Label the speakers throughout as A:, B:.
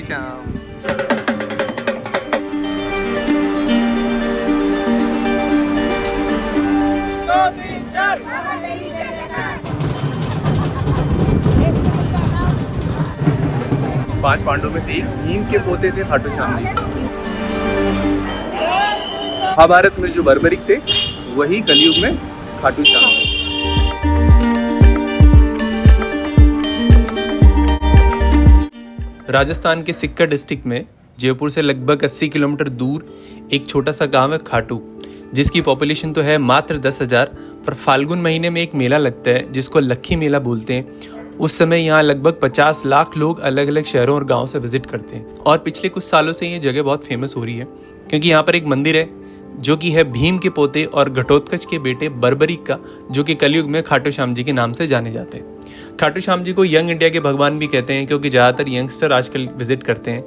A: श्याम। पांच पांडवों में से एक भीम के पोते थे खाटू श्याम जी। महाभारत में जो बर्बरिक थे वही कलयुग में खाटू श्याम। राजस्थान के सिक्कर डिस्ट्रिक्ट में जयपुर से लगभग 80 किलोमीटर दूर एक छोटा सा गांव है खाटू, जिसकी पॉपुलेशन तो है मात्र 10,000। पर फाल्गुन महीने में एक मेला लगता है जिसको लक्खी मेला बोलते हैं। उस समय यहाँ लगभग 50 लाख लोग अलग अलग शहरों और गाँव से विजिट करते हैं। और पिछले कुछ सालों से ये जगह बहुत फेमस हो रही है क्योंकि यहाँ पर एक मंदिर है जो कि है भीम के पोते और घटोत्कच के बेटे बर्बरिक का, जो कि कलयुग में खाटू श्याम जी के नाम से जाने जाते हैं। खाटू श्याम जी को यंग इंडिया के भगवान भी कहते हैं क्योंकि ज़्यादातर यंगस्टर आजकल विजिट करते हैं।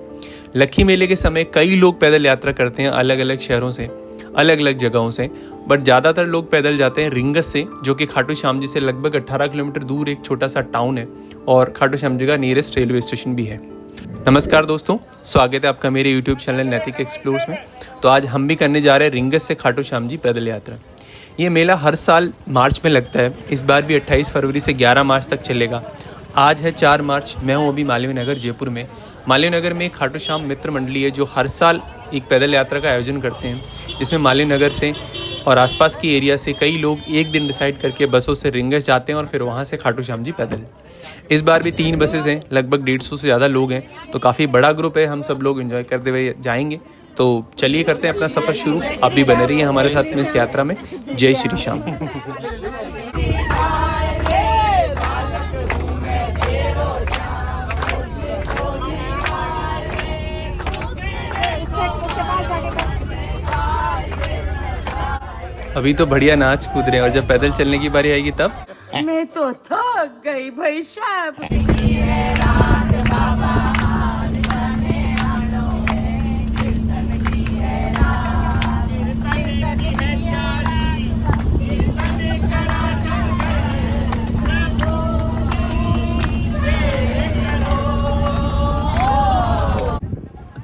A: लक्खी मेले के समय कई लोग पैदल यात्रा करते हैं अलग अलग शहरों से, अलग अलग जगहों से, बट ज़्यादातर लोग पैदल जाते हैं रिंगस से, जो कि खाटू श्याम जी से लगभग 18 किलोमीटर दूर एक छोटा सा टाउन है और खाटू श्याम जी का नियरेस्ट रेलवे स्टेशन भी है। नमस्कार दोस्तों, स्वागत है आपका मेरे यूट्यूब चैनल नैतिक एक्सप्लोर्स में। तो आज हम भी करने जा रहे हैं रिंगस से खाटू श्याम जी पैदल यात्रा। ये मेला हर साल मार्च में लगता है, इस बार भी 28 फरवरी से 11 मार्च तक चलेगा। आज है 4 मार्च, मैं हूँ अभी मालवीय नगर जयपुर में। मालवीय नगर में खाटू श्याम मित्र मंडली है जो हर साल एक पैदल यात्रा का आयोजन करते हैं, जिसमें मालवीय नगर से और आसपास की एरिया से कई लोग एक दिन डिसाइड करके बसों से रिंगस जाते हैं और फिर वहाँ से खाटू श्याम जी पैदल। इस बार भी 3 बसेस हैं, लगभग 150 से ज़्यादा लोग हैं, तो काफ़ी बड़ा ग्रुप है। हम सब लोग एंजॉय करते हुए जाएंगे। तो चलिए करते हैं अपना सफ़र शुरू। आप भी बने रहिए हमारे साथ में इस यात्रा में। जय श्री श्याम। अभी तो बढ़िया नाच कूद रहे हैं और जब पैदल चलने की बारी आएगी तब
B: मैं तो थक गई भाई साहब।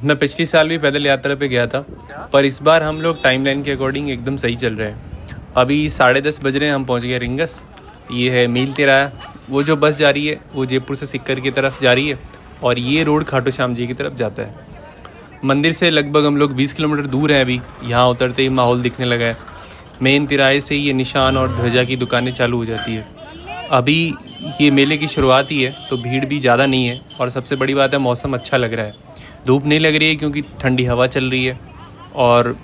A: मैं पिछली साल भी पैदल यात्रा पे गया था, पर इस बार हम लोग टाइमलाइन के अकॉर्डिंग एकदम सही चल रहे हैं। अभी 10:30 बज रहे हैं, हम पहुंच गए रिंगस। ये है मील तिराया। वो जो बस जा रही है वो जयपुर से सिक्कर की तरफ जा रही है और ये रोड खाटू श्याम जी की तरफ जाता है। मंदिर से लगभग हम लोग 20 किलोमीटर दूर हैं। अभी यहाँ उतरते ही माहौल दिखने लगा है। मेन तिराहे से ये निशान और ध्वजा की दुकानें चालू हो जाती है। अभी ये मेले की शुरुआत ही है तो भीड़ भी ज़्यादा नहीं है और सबसे बड़ी बात है मौसम अच्छा लग रहा है। धूप नहीं लग रही है क्योंकि ठंडी हवा चल रही है। और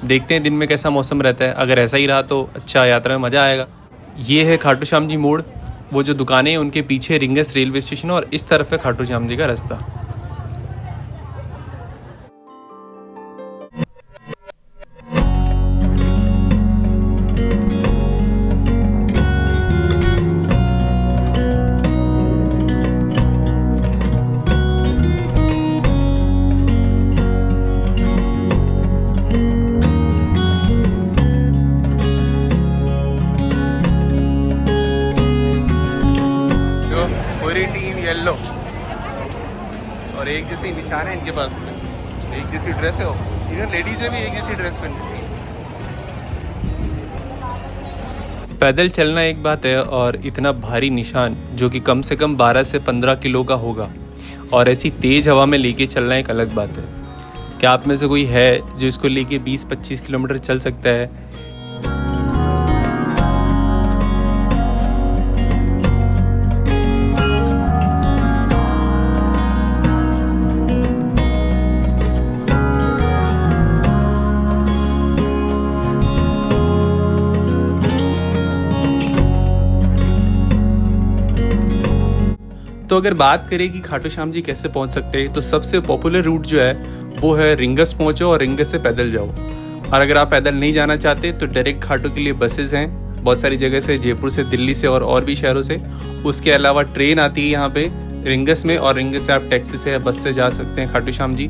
A: देखते हैं दिन में कैसा मौसम रहता है। अगर ऐसा ही रहा तो अच्छा, यात्रा में मज़ा आएगा। ये है खाटू श्याम जी मोड़। वो जो दुकानें हैं उनके पीछे रिंगस रेलवे स्टेशन और इस तरफ है खाटू श्याम जी का रास्ता। पूरी टीम येलो और एक जैसे निशान है इनके पास में, एक जैसी ड्रेस है। इधर लेडीज भी एक जैसी ड्रेस पहनी। पैदल चलना एक बात है और इतना भारी निशान जो कि कम से कम 12 से 15 किलो का होगा और ऐसी तेज हवा में लेके चलना एक अलग बात है। क्या आप में से कोई है जो इसको लेके 20-25 किलोमीटर चल सकता है? तो अगर बात करें कि खाटू श्याम जी कैसे पहुंच सकते हैं, तो सबसे पॉपुलर रूट जो है वो है रिंगस पहुंचो और रिंगस से पैदल जाओ। और अगर आप पैदल नहीं जाना चाहते तो डायरेक्ट खाटू के लिए बसेस हैं बहुत सारी जगह से, जयपुर से, दिल्ली से और भी शहरों से। उसके अलावा ट्रेन आती है यहाँ पे रिंगस में और रिंगस से आप टैक्सी से या बस से जा सकते हैं खाटू श्याम जी।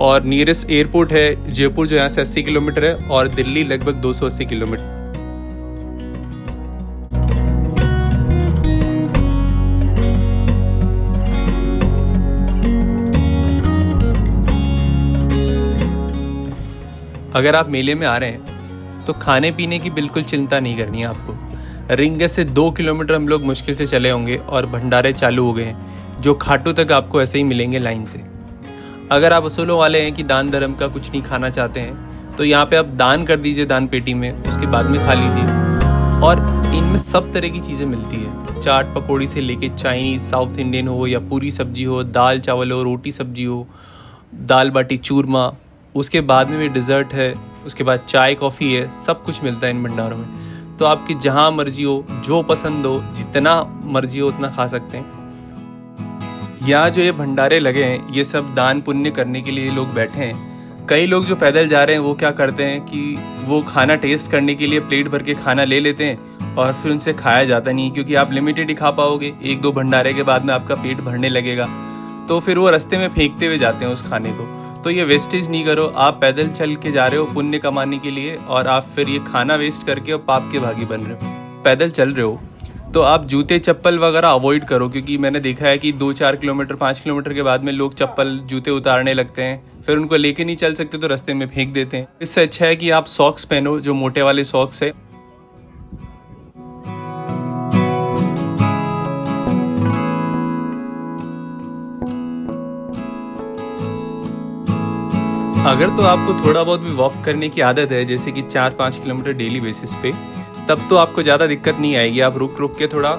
A: और नियरेस्ट एयरपोर्ट है जयपुर जो यहाँ से 80 किलोमीटर है और दिल्ली लगभग 280 किलोमीटर। अगर आप मेले में आ रहे हैं तो खाने पीने की बिल्कुल चिंता नहीं करनी है आपको। रिंगस से 2 किलोमीटर हम लोग मुश्किल से चले होंगे और भंडारे चालू हो गए हैं जो खाटू तक आपको ऐसे ही मिलेंगे लाइन से। अगर आप असूलों वाले हैं कि दान धर्म का कुछ नहीं खाना चाहते हैं तो यहाँ पे आप दान कर दीजिए दान पेटी में, उसके बाद में खा लीजिए। और इनमें सब तरह की चीज़ें मिलती है, चाट पकौड़ी से लेके चाइनीज़, साउथ इंडियन हो या पूरी सब्जी हो, दाल चावल हो, रोटी सब्जी हो, दाल बाटी चूरमा, उसके बाद में भी डिज़र्ट है, उसके बाद चाय कॉफ़ी है, सब कुछ मिलता है इन भंडारों में। तो आपकी जहाँ मर्जी हो, जो पसंद हो, जितना मर्जी हो उतना खा सकते हैं। यहाँ जो ये भंडारे लगे हैं ये सब दान पुण्य करने के लिए लोग बैठे हैं। कई लोग जो पैदल जा रहे हैं वो क्या करते हैं कि वो खाना टेस्ट करने के लिए प्लेट भर के खाना ले लेते हैं और फिर उनसे खाया जाता नहीं, क्योंकि आप लिमिटेड ही खा पाओगे। 1-2 भंडारे के बाद में आपका पेट भरने लगेगा, तो फिर वो रास्ते में फेंकते हुए जाते हैं उस खाने को। तो ये वेस्टेज नहीं करो, आप पैदल चल के जा रहे हो पुण्य कमाने के लिए और आप फिर ये खाना वेस्ट करके और पाप के भागी बन रहे हो। पैदल चल रहे हो तो आप जूते चप्पल वगैरह अवॉइड करो, क्योंकि मैंने देखा है कि 2-4 किलोमीटर 5 किलोमीटर के बाद में लोग चप्पल जूते उतारने लगते हैं, फिर उनको लेके नहीं चल सकते तो रास्ते में फेंक देते हैं। इससे अच्छा है कि आप सॉक्स पहनो, जो मोटे वाले सॉक्स है। अगर तो आपको थोड़ा बहुत भी वॉक करने की आदत है, जैसे कि 4-5 किलोमीटर डेली बेसिस पे, तब तो आपको ज़्यादा दिक्कत नहीं आएगी, आप रुक रुक के थोड़ा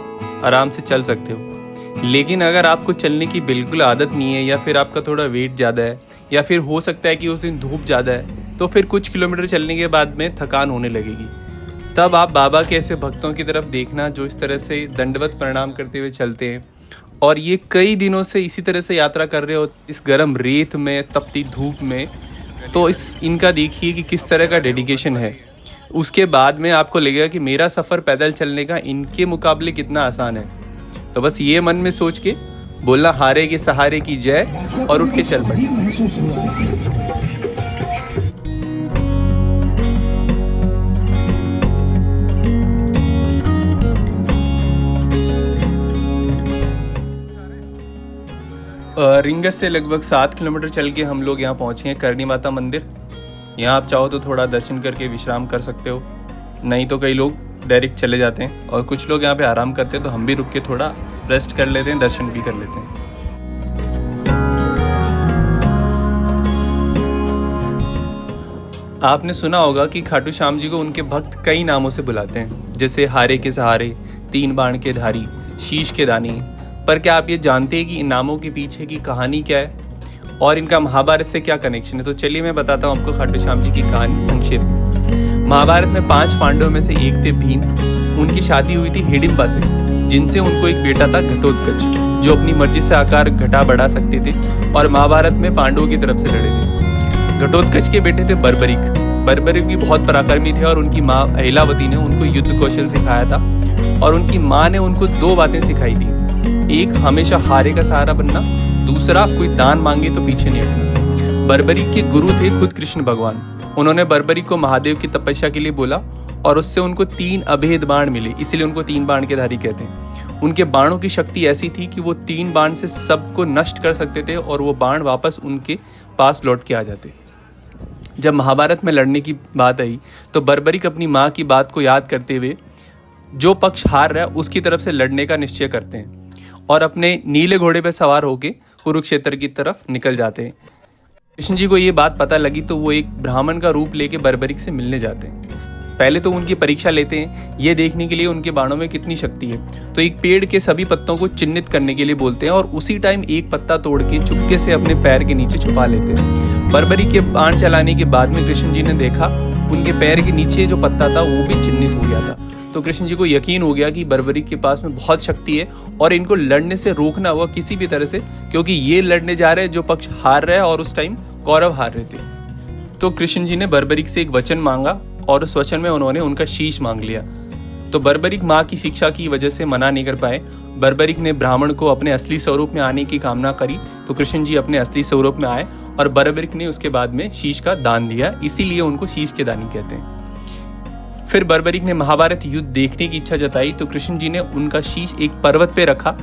A: आराम से चल सकते हो। लेकिन अगर आपको चलने की बिल्कुल आदत नहीं है, या फिर आपका थोड़ा वेट ज़्यादा है, या फिर हो सकता है कि उस दिन धूप ज़्यादा है, तो फिर कुछ किलोमीटर चलने के बाद में थकान होने लगेगी। तब आप बाबा के ऐसे भक्तों की तरफ देखना जो इस तरह से दंडवत प्रणाम करते हुए चलते हैं और ये कई दिनों से इसी तरह से यात्रा कर रहे हो इस गर्म रेत में, तपती धूप में। तो इनका देखिए कि किस तरह का डेडिकेशन है। उसके बाद में आपको लगेगा कि मेरा सफ़र पैदल चलने का इनके मुकाबले कितना आसान है। तो बस ये मन में सोच के बोलना हारे के सहारे की जय और उठ के चल पड़े। रिंगस से लगभग 7 किलोमीटर चल के हम लोग यहाँ पहुँचे हैं करणी माता मंदिर। यहाँ आप चाहो तो थोड़ा दर्शन करके विश्राम कर सकते हो, नहीं तो कई लोग डायरेक्ट चले जाते हैं और कुछ लोग यहाँ पे आराम करते हैं, तो हम भी रुक के थोड़ा रेस्ट कर लेते हैं, दर्शन भी कर लेते हैं। आपने सुना होगा कि खाटू श्याम जी को उनके भक्त कई नामों से बुलाते हैं, जैसे हारे के सहारे, 3 बाण के धारी, शीश के दानी। पर क्या आप ये जानते हैं कि इन नामों के पीछे की कहानी क्या है और इनका महाभारत से क्या कनेक्शन है? तो चलिए मैं बताता हूँ आपको खाटू श्याम जी की कहानी संक्षेप में। महाभारत में 5 पांडवों में से एक थे भीम। उनकी शादी हुई थी हिडिंबा से, जिनसे उनको एक बेटा था घटोत्कच, जो अपनी मर्जी से आकार घटा बढ़ा सकते थे और महाभारत में पांडवों की तरफ से लड़े थे। घटोत्कच के बेटे थे बर्बरिक। बर्बरिक भी बहुत पराक्रमी थे और उनकी माँ अहिलावती ने उनको युद्ध कौशल सिखाया था और उनकी माँ ने उनको 2 बातें सिखाई थी। एक, हमेशा हारे का सहारा बनना, दूसरा, कोई दान मांगे तो पीछे नहीं हटना। बर्बरिक के गुरु थे खुद कृष्ण भगवान। उन्होंने बर्बरिक को महादेव की तपस्या के लिए बोला और उससे उनको 3 अभेद बाण मिले, इसीलिए उनको 3 बाण के धारी कहते हैं। उनके बाणों की शक्ति ऐसी थी कि वो 3 बाण से सबको नष्ट कर सकते थे और वो बाण वापस उनके पास लौट के आ जाते। जब महाभारत में लड़ने की बात आई तो बर्बरिक अपनी माँ की बात को याद करते हुए जो पक्ष हार रहा है उसकी तरफ से लड़ने का निश्चय करते हैं और अपने नीले घोड़े पर सवार होकर कुरुक्षेत्र की तरफ निकल जाते हैं। कृष्ण जी को ये बात पता लगी तो वो एक ब्राह्मण का रूप लेके बर्बरिक से मिलने जाते हैं। पहले तो उनकी परीक्षा लेते हैं, ये देखने के लिए उनके बाणों में कितनी शक्ति है। तो एक पेड़ के सभी पत्तों को चिन्हित करने के लिए बोलते हैं और उसी टाइम एक पत्ता तोड़ के चुपके से अपने पैर के नीचे छुपा लेते हैं। बर्बरिक के बाण चलाने के बाद में कृष्ण जी ने देखा उनके पैर के नीचे जो पत्ता था वो भी चिन्हित हो गया था। तो कृष्ण जी को यकीन हो गया कि बर्बरिक के पास में बहुत शक्ति है और इनको लड़ने से रोकना हुआ किसी भी तरह से, क्योंकि ये लड़ने जा रहे हैं जो पक्ष हार रहा है और उस टाइम कौरव हार रहे थे। तो कृष्ण जी ने बर्बरिक से एक वचन मांगा और उस वचन में उन्होंने उनका शीश मांग लिया। तो बर्बरिक माँ की शिक्षा की वजह से मना नहीं कर पाए। बर्बरिक ने ब्राह्मण को अपने असली स्वरूप में आने की कामना करी तो कृष्ण जी अपने असली स्वरूप में आए और बर्बरिक ने उसके बाद में शीश का दान दिया, इसीलिए उनको शीश के दानी कहते हैं। फिर बर्बरिक ने महाभारत युद्ध देखने की इच्छा जताई तो कृष्ण जी ने उनका शीश एक पर्वत पे रखा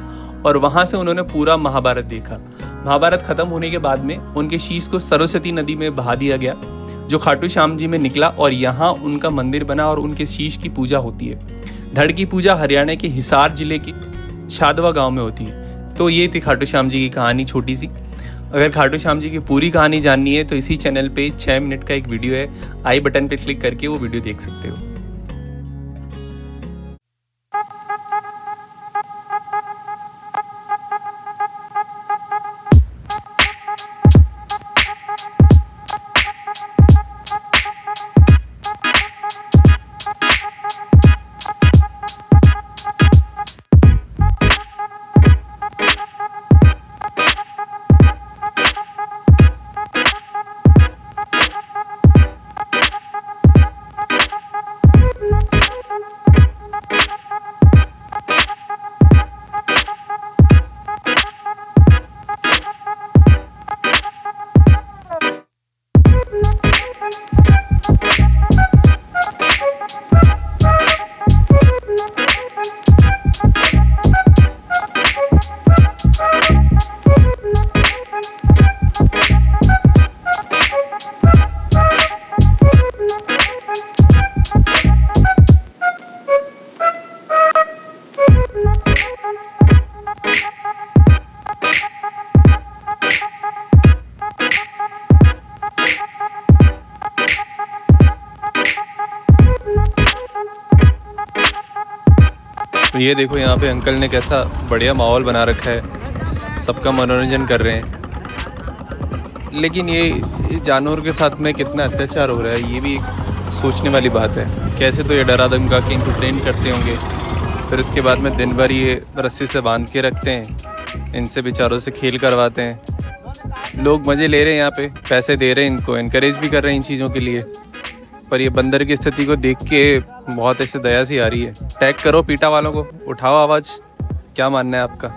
A: और वहां से उन्होंने पूरा महाभारत देखा। महाभारत खत्म होने के बाद में उनके शीश को सरस्वती नदी में बहा दिया गया। जो खाटू श्याम जी में निकला और यहाँ उनका मंदिर बना और उनके शीश की पूजा होती है। धड़ की पूजा हरियाणा के हिसार जिले के शादवा गांव में होती है। तो ये थी खाटू श्याम जी की कहानी छोटी सी। अगर खाटू श्याम जी की पूरी कहानी जाननी है तो इसी चैनल पे 6 मिनट का एक वीडियो है, आई बटन पे क्लिक करके वो वीडियो देख सकते हो। तो ये देखो यहाँ पे अंकल ने कैसा बढ़िया माहौल बना रखा है, सबका मनोरंजन कर रहे हैं। लेकिन ये जानवर के साथ में कितना अत्याचार हो रहा है ये भी एक सोचने वाली बात है। कैसे तो ये डरा धमका के इनको ट्रेन करते होंगे, फिर उसके बाद में दिन भर ये रस्सी से बांध के रखते हैं, इनसे बेचारों से खेल करवाते हैं। लोग मज़े ले रहे हैं यहाँ पे, पैसे दे रहे हैं, इनको इनकरेज भी कर रहे हैं इन चीज़ों के लिए। पर ये बंदर की स्थिति को देख के बहुत ऐसे दया सी आ रही है। टैग करो पीटा वालों को, उठाओ आवाज़, क्या मानना है आपका।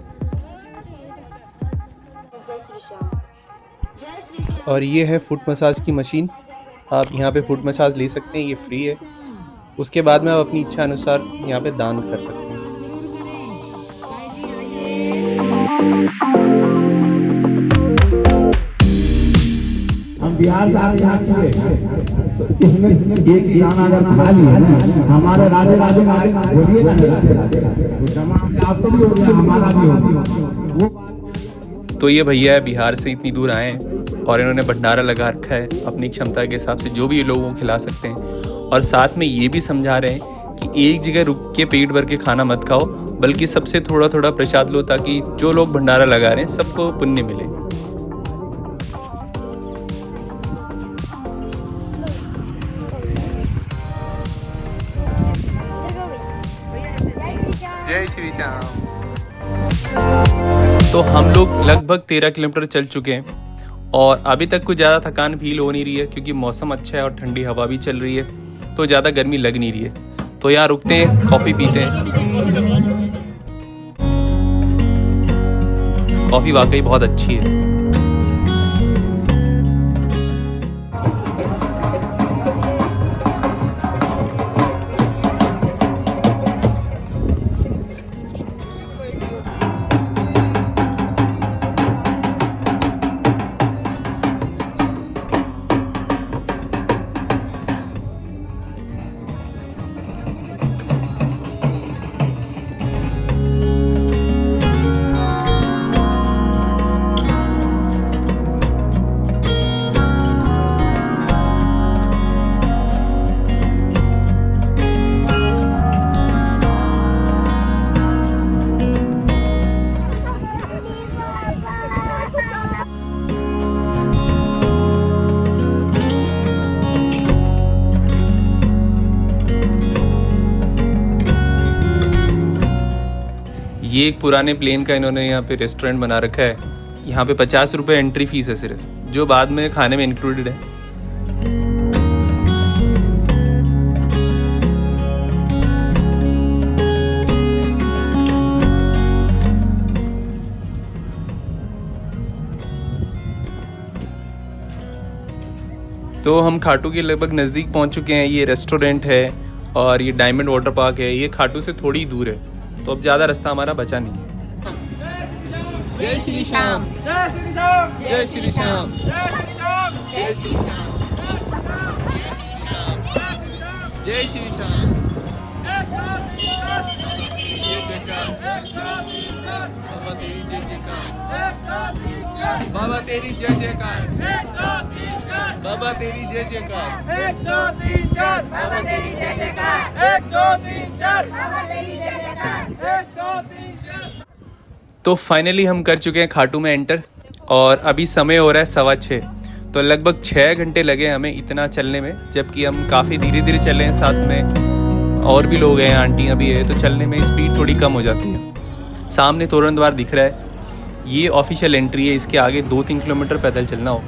A: और ये है फुट मसाज की मशीन, आप यहाँ पे फुट मसाज ले सकते हैं, ये फ्री है। उसके बाद में आप अपनी इच्छा अनुसार यहाँ पे दान कर सकते हैं।
C: हम बिहार से इसमें एक किसान अगर खा लिए हमारे राधे राधे बोलिएगा आपको भी हो गया, हमारा भी हो गया।
A: तो ये भैया है बिहार से इतनी दूर आए हैं और इन्होंने भंडारा लगा रखा है अपनी क्षमता के हिसाब से, जो भी ये लोगों को खिला सकते हैं। और साथ में ये भी समझा रहे हैं कि एक जगह रुक के पेट भर के खाना मत खाओ, बल्कि सबसे थोड़ा थोड़ा प्रसाद लो, ताकि जो लोग भंडारा लगा रहे हैं सबको पुण्य मिले। जय श्री श्याम। तो हम लोग लगभग 13 किलोमीटर चल चुके हैं और अभी तक कुछ ज़्यादा थकान फील हो नहीं रही है, क्योंकि मौसम अच्छा है और ठंडी हवा भी चल रही है, तो ज़्यादा गर्मी लग नहीं रही है। तो यहाँ रुकते हैं, कॉफ़ी पीते हैं। कॉफ़ी वाकई बहुत अच्छी है। ये एक पुराने प्लेन का इन्होंने यहाँ पे रेस्टोरेंट बना रखा है। यहाँ पे 50 रुपये एंट्री फीस है सिर्फ, जो बाद में खाने में इंक्लूडेड है। तो हम खाटू के लगभग नज़दीक पहुँच चुके हैं। ये रेस्टोरेंट है और ये डायमंड वाटर पार्क है। ये खाटू से थोड़ी दूर है, तो अब ज़्यादा रास्ता हमारा बचा नहीं है।
D: जय श्री श्याम, जय श्री श्याम, जय श्री श्याम, जय श्री श्याम, जय श्री श्याम। जय श्री श्याम। जय जयकार। बाबा तेरी जय जयकार। बाबा तेरी जय जयकार। बाबा तेरी जय जयकार।
B: 1 2 3 4 बाबा तेरी जय जयकार। 1 2 3 4 बाबा तेरी जय जयकार। 1 2 3 4।
A: तो फाइनली हम कर चुके हैं खाटू में एंटर और अभी समय हो रहा है 6:15। तो लगभग 6 घंटे लगे हमें इतना चलने में, जबकि हम काफ़ी धीरे धीरे चल रहे हैं। साथ में और भी लोग हैं, आंटियाँ भी है, तो चलने में स्पीड थोड़ी कम हो जाती है। सामने तोरण द्वार दिख रहा है, ये ऑफिशियल एंट्री है। इसके आगे 2-3 किलोमीटर पैदल चलना हो।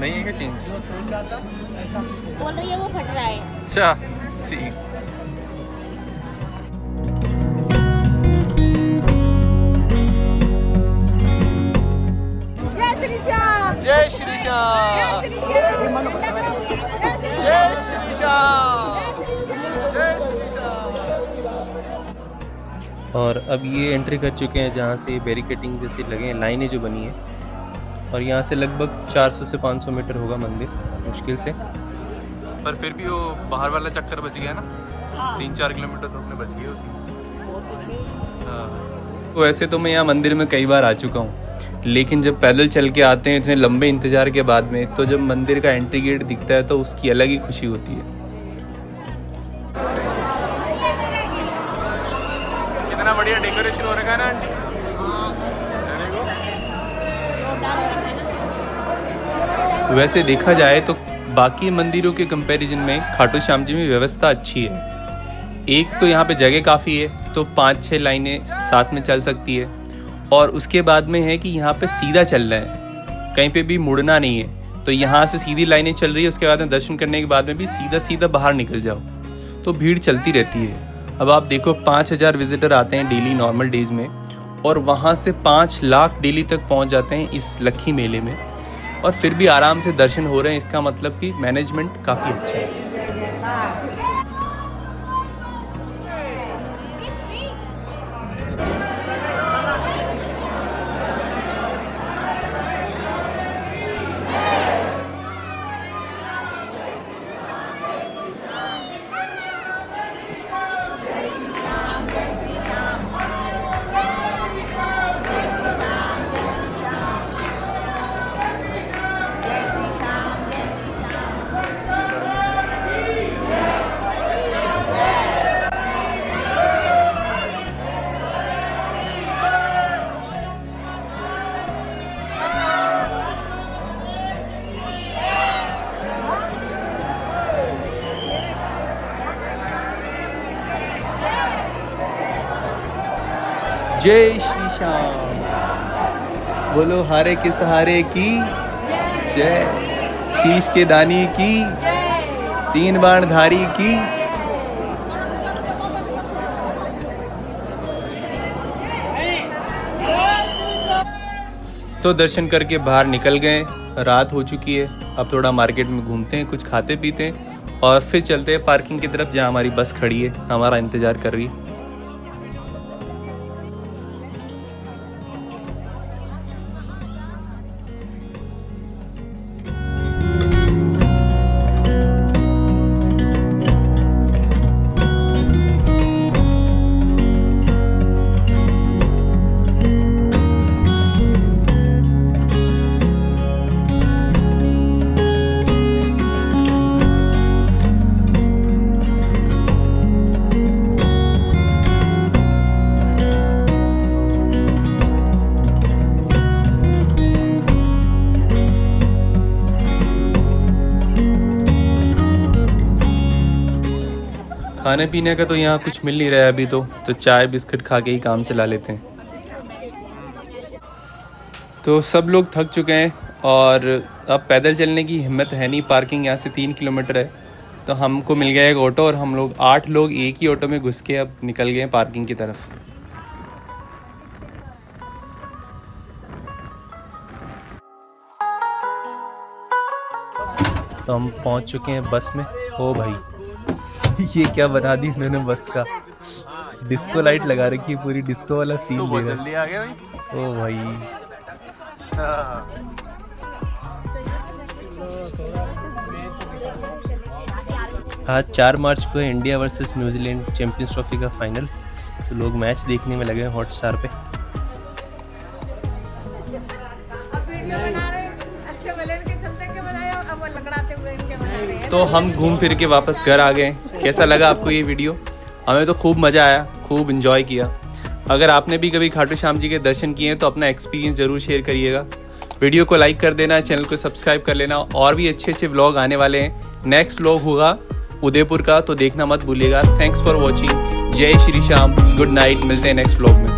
A: नहीं है क्या चेंज?
E: बोल रही है वो फट रहा है।
A: अच्छा ठीक।
E: जय श्री श्याम।
A: जय श्री श्याम। जय श्री श्याम। जय श्री श्याम। और अब ये एंट्री कर चुके हैं जहाँ से बैरिकेटिंग जैसे लगे हैं, लाइनें जो बनी हैं। और यहाँ से लगभग 400 से 500 मीटर होगा मंदिर मुश्किल से, पर फिर भी वो बाहर वाला चक्कर बच गया ना। 3-4 किलोमीटर तो अपने बच गए उसमें। हाँ, तो वैसे तो मैं यहाँ मंदिर में कई बार आ चुका हूँ, लेकिन जब पैदल चल के आते हैं इतने लंबे इंतज़ार के बाद में, तो जब मंदिर का एंट्री गेट दिखता है तो उसकी अलग ही खुशी होती है। कितना बढ़िया डेकोरेशन हो रखा है ना आंटी। वैसे देखा जाए तो बाकी मंदिरों के कंपैरिजन में खाटू श्याम जी में व्यवस्था अच्छी है। एक तो यहाँ पे जगह काफ़ी है, तो 5-6 लाइनें साथ में चल सकती है। और उसके बाद में है कि यहाँ पे सीधा चलना है, कहीं पे भी मुड़ना नहीं है। तो यहाँ से सीधी लाइनें चल रही है, उसके बाद में दर्शन करने के बाद में भी सीधा सीधा बाहर निकल जाओ, तो भीड़ चलती रहती है। अब आप देखो 5000 विजिटर आते हैं डेली नॉर्मल डेज में, और वहाँ से 5 लाख डेली तक पहुँच जाते हैं इस लक्खी मेले में, और फिर भी आराम से दर्शन हो रहे हैं। इसका मतलब कि मैनेजमेंट काफ़ी अच्छा है। जय श्री श्याम। बोलो हारे के सहारे की जय, शीश के दानी की, तीन बाण धारी की। तो दर्शन करके बाहर निकल गए, रात हो चुकी है। अब थोड़ा मार्केट में घूमते हैं, कुछ खाते पीते हैं और फिर चलते हैं पार्किंग की तरफ जहाँ हमारी बस खड़ी है, हमारा इंतज़ार कर रही है। खाने पीने का तो यहाँ कुछ मिल नहीं रहा है अभी तो चाय बिस्किट खा के ही काम चला लेते हैं। तो सब लोग थक चुके हैं और अब पैदल चलने की हिम्मत है नहीं। पार्किंग यहाँ से 3 किलोमीटर है, तो हमको मिल गया एक ऑटो और हम लोग 8 लोग एक ही ऑटो में घुस के अब निकल गए पार्किंग की तरफ। तो हम पहुँच चुके हैं बस में। ओ भाई ये क्या बना दी उन्होंने बस का, डिस्को लाइट लगा रखी है, पूरी डिस्को वाला फील दे रहा है। ओ भाई आज 4 मार्च को है India versus New Zealand champions trophy का फाइनल। तो लोग मैच देखने में लगे हैं हॉटस्टार पे। तो हम घूम फिर के वापस घर आ गए। कैसा लगा आपको ये वीडियो? हमें तो खूब मज़ा आया, खूब इन्जॉय किया। अगर आपने भी कभी खाटू श्याम जी के दर्शन किए हैं तो अपना एक्सपीरियंस ज़रूर शेयर करिएगा। वीडियो को लाइक कर देना, चैनल को सब्सक्राइब कर लेना। और भी अच्छे अच्छे व्लॉग आने वाले हैं। नेक्स्ट व्लॉग होगा उदयपुर का, तो देखना मत भूलिएगा। Thanks for watching. जय श्री श्याम, गुड नाइट। मिलते हैं नेक्स्ट व्लॉग में।